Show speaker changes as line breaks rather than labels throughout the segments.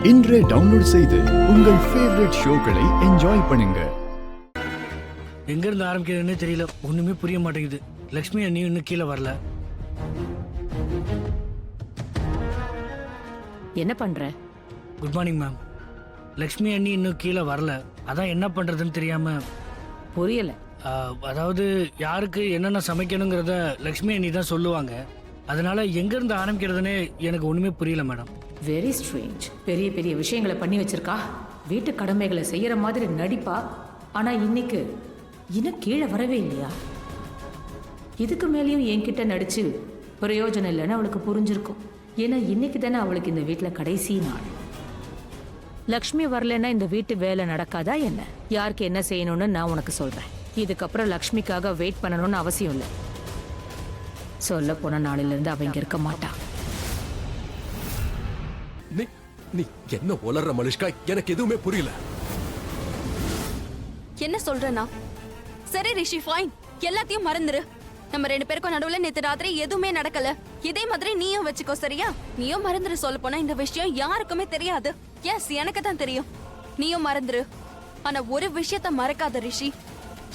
இன்றே டவுன்லோட் செய்து உங்கள் ஃபேவரட் ஷோக்களை என்ஜாய் பண்ணுங்க.
எங்க இருந்து ஆரம்பிக்கிறதுன்னு தெரியல, ஒண்ணுமே புரிய மாட்டேங்குது. லக்ஷ்மி அண்ணி இன்னும் கீழே வரல.
என்ன பண்ற?
Good morning ma'am. லக்ஷ்மி அண்ணி இன்னும் கீழே வரல, அதான் என்ன பண்றதுன்னு தெரியாம.
புரியல.
அதாவது யாருக்கு என்னென்ன சமைக்கணுங்கிறத லக்ஷ்மி அண்ணி தான் சொல்லுவாங்க. அதனால எங்க இருந்து ஆரம்பிக்கிறதுனே எனக்கு ஒண்ணுமே புரியல மேடம்.
Very strange. பெரிய பெரிய விஷயங்களை பண்ணி வச்சிருக்கா, வீட்டு கடமைகளை செய்யற மாதிரி நடிப்பா. ஆனா இன்னைக்கு இன்னும் கீழே வரவே இல்லையா? இதுக்கு மேலேயும் என்கிட்ட நடிச்சு பிரயோஜனம் இல்லைன்னு அவளுக்கு புரிஞ்சிருக்கும். ஏன்னா இன்னைக்கு தானே அவளுக்கு இந்த வீட்டில் கடைசி நாள். லக்ஷ்மி வரலன்னா இந்த வீட்டு வேலை நடக்காதா என்ன? யாருக்கு என்ன செய்யணும்னு நான் உனக்கு சொல்றேன். இதுக்கப்புறம் லக்ஷ்மிக்காக வெயிட் பண்ணணும்னு அவசியம் இல்லை. சொல்ல போன நாளிலிருந்து அவ இங்க இருக்க மாட்டா.
நீ என்ன உளற மலிஷ்கா? எனக்கு எதுவுமே புரியல.
என்ன சொல்றனா? சரி ரிஷி, ஃபைன், எல்லாத்தையும் மறந்துரு. நம்ம ரெண்டு பேருக்கும் நடுவுல நேத்து ராத்திரி எதுவுமே நடக்கல. இதே மாதிரி நீயும் வச்சுக்கோ, சரியா? நீயும் மறந்துரு. சொல்ல போனா இந்த விஷயம் யாருக்குமே தெரியாது. எஸ், எனக்கு தான் தெரியும். நீயும் மறந்துரு. ஆனா ஒரு விஷயத்த மறக்காத ரிஷி.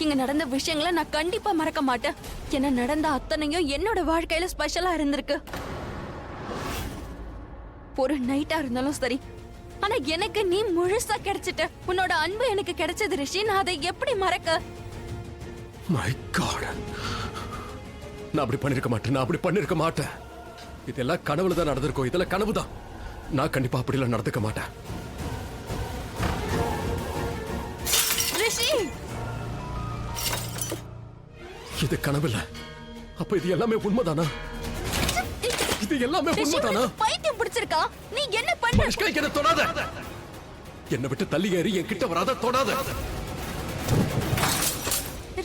இங்க நடந்த விஷயங்களை நான் கண்டிப்பா மறக்க மாட்டேன். என்ன நடந்த அத்தனையும் என்னோட வாழ்க்கையில ஸ்பெஷலா இருந்திருக்கு. ஒரு நைட்டா இருந்தாலும் சரி, ஆனா எனக்கு நீ முழுசா கிடைச்சிட்ட. உன்னோட அன்பு எனக்கு கிடைச்சது ரிஷி. நான் அதை எப்படி மறக்க?
மை காட், நான் அப்படி பண்ணிருக்க மாட்டேன். இதெல்லாம் கனவுல தான் நடந்திருக்கும். இதெல்லாம் கனவு தான். நான் கண்டிப்பா அப்படிலாம் நடந்துக்க மாட்டேன்.
ரிஷி,
இது கனவில்ல. அப்ப இது எல்லாமே உண்மைதானா? இது எல்லாமே உண்மைதானா?
பைத்தியம் பிடிச்சிருக்கா? நீ என்ன பண்ண?
மலிஷ்கா, என்ன தொடாத. என்னை விட்டு தள்ளி ஏறி என் கிட்ட வராத, தொடாத.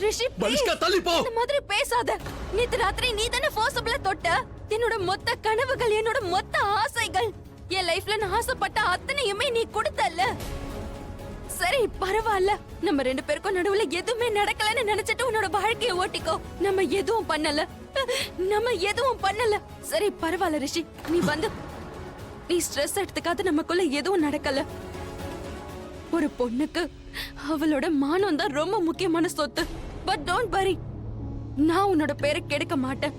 ரிஷி,
மலிஷ்கா, தள்ளி போ.
இந்த மாதிரி பேசாத. நேத்து ராத்திரி நீ தானே ஃபோர்ஸபிளா தொட்ட. என்னோட மொத்த கனவுகள், என்னோட மொத்த ஆசைகள், என் லைஃப்ல நான் ஆசைப்பட்ட அத்தனையுமே நீ கொடுத்தல்ல. சரி, பரவாயில்ல. நம்ம ரெண்டு பேருக்கும் நடுவுல எதுவுமே நடக்கலன்னு நினைச்சிட்டு உன்னோட வாழ்க்கைய ஓட்டிக்கோ. நம்ம எதுவும் பண்ணல. சரி, பரவாயில்ல ரிஷி, நீ வந்து நீ ஸ்ட்ரெஸ் எடுத்துக்காத. நமக்குள்ள எதுவும் நடக்கல. ஒரு பொண்ணுக்கு அவளோட மானம் தான் ரொம்ப முக்கியமான சொத்து. பட் டோன்ட் வரி, நான் உன்னோட பேரை கெடுக்க மாட்டேன்.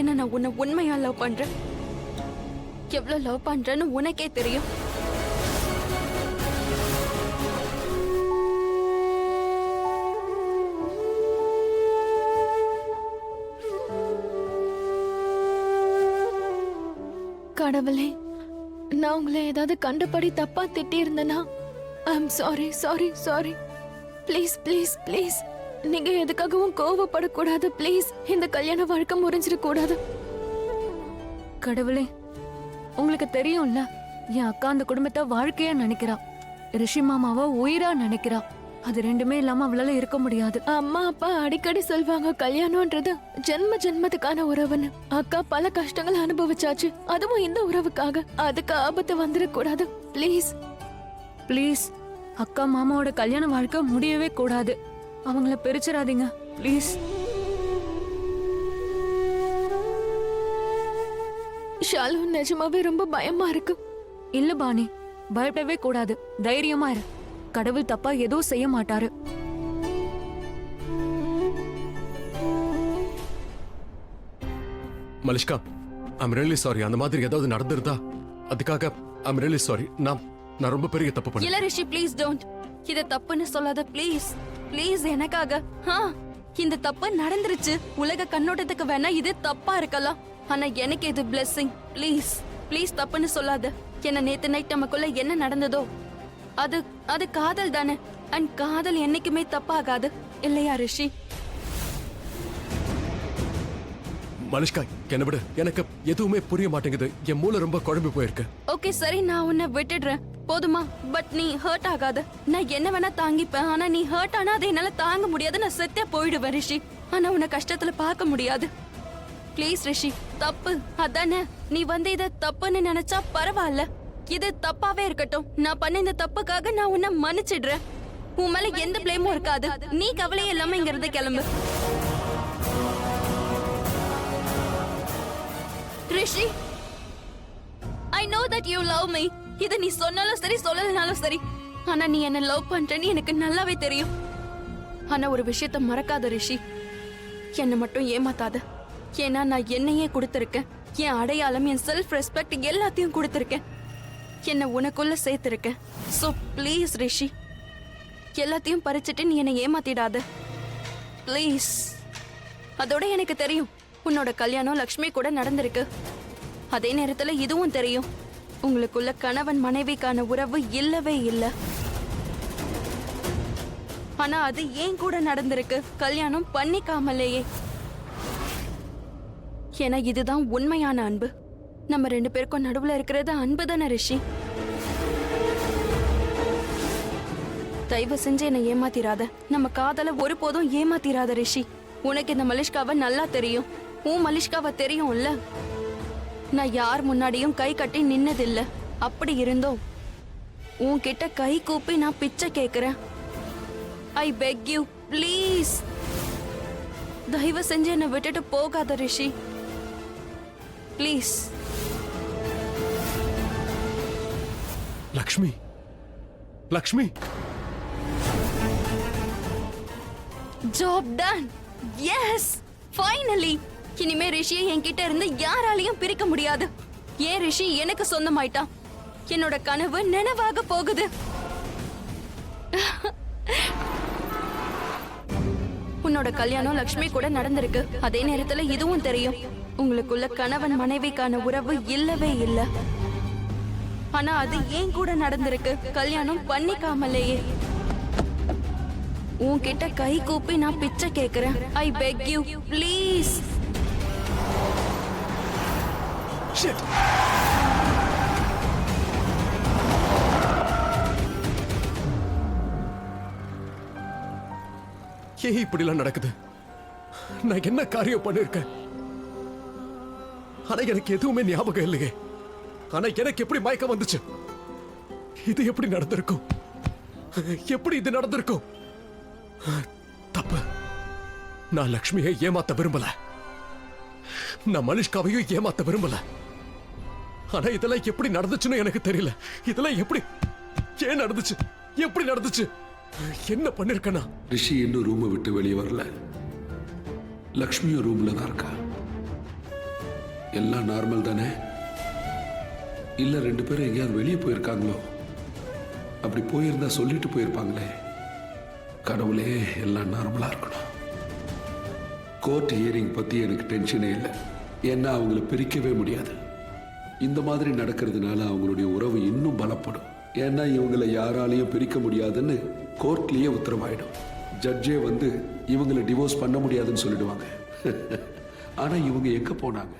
என்ன, நான் உன்னை உண்மையா லவ் பண்றேன். எவ்வளவு லவ் பண்றேன்னு உனக்கே தெரியும்.
கடவுளே, நான் உங்களை ஏதாவது கண்டபடி தப்பா திட்டி இருந்தேனா? I'm sorry. ப்ளீஸ் நீங்க எதுக்காகவும் கோவப்படக்கூடாது. ப்ளீஸ், இந்த கல்யாண வாழ்க்கை முறிஞ்சிடக்கூடாது.
கடவுளே, உங்களுக்கு தெரியும்ல, என் அக்கா அந்த குடும்பத்தை வாழ்க்கையா நினைக்கிறா. ரிஷி மாமாவை உயிரா நினைக்கிறா. அது ரெண்டுமே இல்லாம அவளால இருக்க முடியாது.
அம்மா அப்பா அடிக்கடி சொல்வாங்க, கல்யாணம்ன்றது ஜென்மத்துக்கான உறவுன்னு. அக்கா பல கஷ்டங்களை அனுபவிச்சாச்சு, அதுவும் இந்த உறவுக்காக. அதுக்கு ஆபத்து வந்துடக்கூடாது.
ப்ளீஸ், அக்கா மாமாவோட கல்யாண வாழ்க்கை முடியவே கூடாது. அவங்கள பிரிச்சிடாதீங்க ப்ளீஸ்.
ஷாலு, நிஜமாவே ரொம்ப பயமா இருக்கு.
இல்ல பாணி, பயப்படவே கூடாது. தைரியமா இரு. கடவுள் தப்பா எதுவும் செய்ய மாட்டாரு.
Malishka, I'm really sorry. அந்த மாதிரி ஏதாவது நடந்திருந்தா அதுக்காக ஐம் ரியலி சாரி. நான் ரொம்ப பெரிய தப்பு பண்ணேன்.
இல்ல ரிஷி, ப்ளீஸ் டோன்ட். இத தப்புன்னு சொல்லாத ப்ளீஸ். எனக்காக. இந்த தப்பு நடந்துருச்சு. உலக கண்ணோட்டத்துக்கு வேணா இது தப்பா இருக்கலாம், ஆனா எனக்கு இது பிளெஸிங். ப்ளீஸ் தப்புன்னு சொல்லாத. என்ன நேத்து நைட் நமக்குள்ள என்ன நடந்ததோ அது காதல் தானே. அண்ட் காதல் என்னைக்குமே தப்பாகாது, இல்லையா ரிஷி?
மலிஷ்கா, என்ன விடு. எனக்கு எதுவுமே புரிய மாட்டேங்குது. என் மூளை ரொம்ப குழம்பி போயிருக்கு.
ஓகே சரி, நான் உன்னை விட்டுடுறேன், போதுமா? பட் நீ ஹர்ட் ஆகாத. நான் என்ன வேணா தாங்கிப்பேன், ஆனா நீ ஹர்ட் ஆனா அதை என்னால தாங்க முடியாது. நான் செத்தே போயிடுவேன் ரிஷி. ஆனா உன்னை கஷ்டத்துல பார்க்க முடியாது. ப்ளீஸ் ரிஷி, தப்பு அதானே. நீ வந்து இத தப்புன்னு நினைச்சா பரவாயில்ல. இது தப்பாவே இருக்கட்டும். நான் பண்ண இந்த தப்புக்காக நான் உன்னை மன்னிச்சிடுறேன். உன் மேல எந்த பிளேமும் இருக்காது. நீ கவலையே இல்லாம இங்க இருந்து கிளம்பு. Rishi, I know that you love me. இத நீ சொன்னாலும் சரி சொல்லலனாலும் சரி, ஆனா நீ என்ன லவ் பண்றேன்னு எனக்கு நல்லாவே தெரியும். ஆனா ஒரு விஷயத்த மறக்காத ரிஷி, என்னை மட்டும் ஏமாத்தாத. ஏன்னா நான் என்னையே கொடுத்திருக்கேன். என் அடையாளம், என் செல்ஃப் ரெஸ்பெக்ட் எல்லாத்தையும் கொடுத்திருக்கேன். என்னை உனக்குள்ள சேர்த்திருக்கேன். சோ ப்ளீஸ் ரிஷி, எல்லாத்தையும் பறிச்சுட்டு நீ என்னை ஏமாத்திடாத ப்ளீஸ். அதோட எனக்கு தெரியும் உன்னோட கல்யாணம் லக்ஷ்மி கூட நடந்திருக்கு. அதே நேரத்துல இதுவும் தெரியும், உங்களுக்குள்ள கணவன் மனைவிக்கான உறவு இல்லவே இல்லை. ஆனா அது ஏன் கூட நடந்திருக்கு, கல்யாணம் பண்ணிக்காமலேயே. ஏன்னா இதுதான் உண்மையான அன்பு. நம்ம 2 பேருக்கும் நடுவுல இருக்கிறது அன்பு தானே ரிஷி. தயவு செஞ்சு என்னை ஏமாத்திராத. நம்ம காதல ஒருபோதும் ஏமாத்திராத ரிஷி. உனக்கு இந்த மலிஷ்காவை நல்லா தெரியும். உன் மலிஷ்காவை தெரியும்ல. நான் யார் முன்னாடியும் கை கட்டி நின்னதில்ல. அப்படி இருந்தோம் உன்கிட்ட கை கூப்பி நான் பிச்சை கேக்குறேன். ஐ பெக் யூ ப்ளீஸ், தயவு செஞ்சு என்னை விட்டுட்டு போகாத Rishi please.
Lakshmi, Lakshmi,
job done. Yes, finally. இனிமே ரிஷியை என்கிட்ட இருந்து யாராலையும் பிரிக்க முடியாது. ஏன் ரிஷி எனக்கு சொந்தமாயிட்டான். என்னோட கனவு நினைவாக போகுது. உன்னோட கல்யாணம் லக்ஷ்மி கூட நடந்திருக்கு. அதே நேரத்துல இதுவும் தெரியும், உங்களுக்குள்ள கணவன் மனைவிக்கான உறவு இல்லவே இல்ல. ஆனா அது ஏன் கூட நடந்திருக்கு, கல்யாணம் பண்ணிக்காமலேயே. உன்கிட்ட கை கூப்பி நான் பிச்சை கேக்குறேன். ஐ பெக் யூ ப்ளீஸ்.
Shit! ஏன் இப்படிலாம் நடக்குது? நான் என்ன காரியம் பண்ணிருக்கேன்? ஆனா எனக்கு எதுவுமே ஞாபகம் இல்லையே. ஆனா எனக்கு எப்படி மயக்கம் வந்துச்சு? இது எப்படி நடந்திருக்கும்? எப்படி இது நடந்திருக்கும்? தப்பு. நான் லக்ஷ்மியை ஏமாத்த விரும்பல. நான் மனுஷ்காவையும் ஏமாத்த விரும்பல. ஆனா இதெல்லாம் எப்படி நடந்துச்சுன்னு எனக்கு தெரியல. இதெல்லாம் எப்படி, ஏன் நடந்துச்சு, எப்படி நடந்துச்சு, என்ன பண்ணிருக்கனா?
ரிஷி இன்னும் ரூமை விட்டு வெளியே வரல. லக்ஷ்மியும் ரூம்ல தான் இருக்கா. எல்லாம் நார்மல் தானே? இல்ல 2 பேரும் எங்கேயாவது வெளியே போயிருக்காங்களோ? அப்படி போயிருந்தா சொல்லிட்டு போயிருப்பாங்களே. கடவுளே, எல்லாம் நார்மலா இருக்கணும். கோர்ட் ஹியரிங் பத்தி எனக்கு டென்ஷனே இல்லை. ஏன்னா அவங்கள பிரிக்கவே முடியாது. இந்த மாதிரி நடக்கிறதுனால அவங்களுடைய உறவு இன்னும் பலப்படும். ஏன்னா இவங்களை யாராலையும் பிரிக்க முடியாதுன்னு கோர்ட்லயே உத்தரவாயிடும். ஜட்ஜே வந்து இவங்களை டிவோர்ஸ் பண்ண முடியாதுன்னு சொல்லிடுவாங்க. ஆனா இவங்க எங்க போனாங்க?